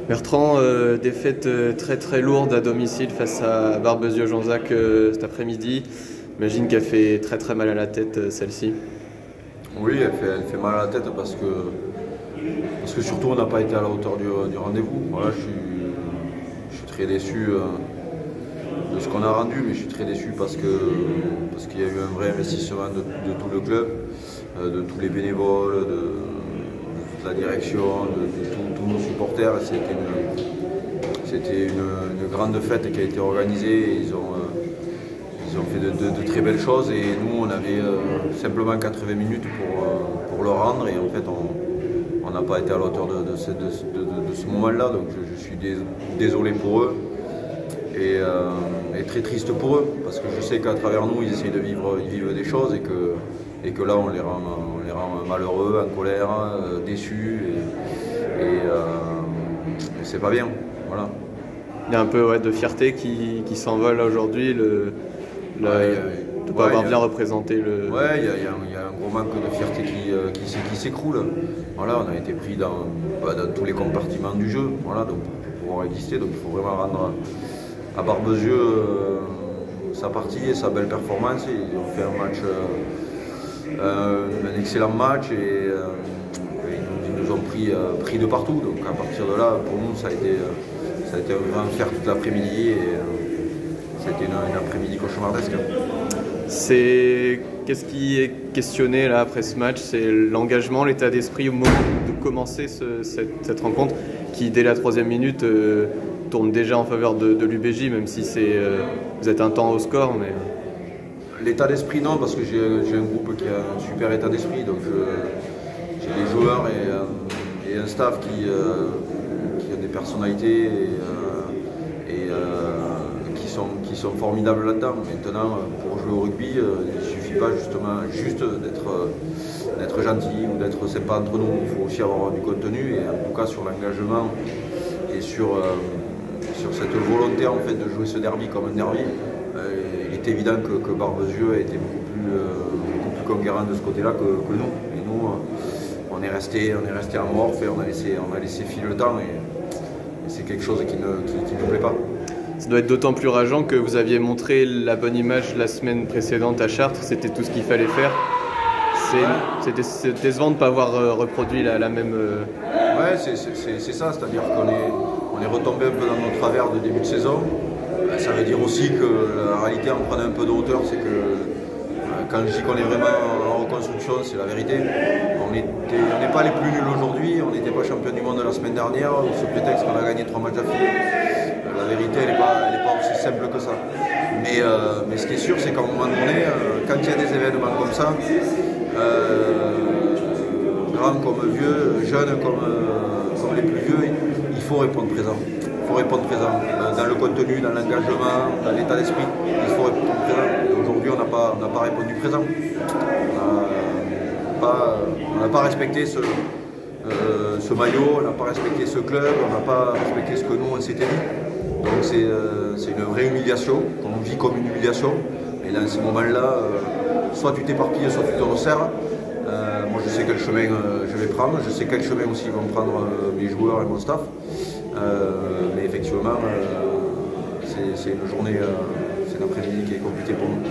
Bertrand, défaite très lourde à domicile face à Barbezieux-Jonzac cet après-midi. J'imagine qu'elle fait très mal à la tête celle-ci. Oui, elle fait mal à la tête parce que surtout on n'a pas été à la hauteur du rendez-vous. Voilà, je suis très déçu de ce qu'on a rendu, mais je suis très déçu parce qu'il y a eu un vrai investissement de tout le club, de tous les bénévoles, de toute la direction, de tous nos supporters. C'était une grande fête qui a été organisée. Et ils ont fait de très belles choses et nous on avait simplement 80 minutes pour le rendre et en fait on n'a pas été à la hauteur de ce moment-là, donc je suis désolé pour eux et très triste pour eux parce que je sais qu'à travers nous ils vivent des choses et que là on les rend malheureux, en colère, déçus et c'est pas bien. Voilà. Il y a un peu de fierté qui s'envole aujourd'hui. De ne pas avoir bien représenté le... Ouais, il y a un gros manque de fierté qui s'écroule. Voilà, on a été pris dans tous les compartiments du jeu, voilà, donc pour pouvoir exister. Donc il faut vraiment rendre à Barbezieux sa partie et sa belle performance. Ils ont fait un excellent match et ils nous ont pris de partout. Donc à partir de là, pour nous, ça a été un grand fer toute l'après-midi et c'était une après-midi cauchemardesque. Qu'est-ce qui est questionné là après ce match? C'est l'engagement, l'état d'esprit au moment de commencer cette rencontre qui, dès la 3e minute, tourne déjà en faveur de l'UBJ, même si vous êtes un temps au score. Mais... L'état d'esprit, non, parce que j'ai un groupe qui a un super état d'esprit. Donc j'ai des joueurs et un staff qui ont des personnalités qui sont formidables là-dedans. Maintenant, pour jouer au rugby, il ne suffit pas juste d'être gentil ou d'être sympa entre nous. Il faut aussi avoir du contenu et en tout cas sur l'engagement et sur cette volonté en fait de jouer ce derby comme un derby. Il est évident que Barbezieux a été beaucoup plus conquérant de ce côté-là que nous. Et nous, on est resté amorphe et on a laissé filer le temps et c'est quelque chose qui ne nous plaît pas. Ça doit être d'autant plus rageant que vous aviez montré la bonne image la semaine précédente à Chartres, c'était tout ce qu'il fallait faire. C'est décevant de ne pas avoir reproduit la même... Ouais, c'est ça, c'est-à-dire qu'on est retombé un peu dans notre travers de début de saison. Ça veut dire aussi que la réalité, en prenant un peu de hauteur, c'est que quand je dis qu'on est vraiment en reconstruction, c'est la vérité. On n'est pas les plus nuls aujourd'hui, on n'était pas champion du monde la semaine dernière, sous prétexte qu'on a gagné 3 matchs d'affilée. La vérité, elle n'est pas aussi simple que ça. Mais ce qui est sûr, c'est qu'à un moment donné, quand il y a des événements comme ça, grands comme vieux, jeunes comme les plus vieux, il faut répondre présent. Il faut répondre présent dans le contenu, dans l'engagement, dans l'état d'esprit. Il faut répondre présent. Aujourd'hui, on n'a pas répondu présent. On n'a pas respecté ce maillot, on n'a pas respecté ce club, on n'a pas respecté ce que nous on s'était dit. Donc c'est une vraie humiliation, qu'on vit comme une humiliation. Et dans ces moments-là, soit tu t'éparpilles, soit tu te resserres. Moi je sais quel chemin je vais prendre, je sais quel chemin aussi vont prendre mes joueurs et mon staff. Mais effectivement, c'est une journée, c'est une après-midi qui est compliquée pour nous.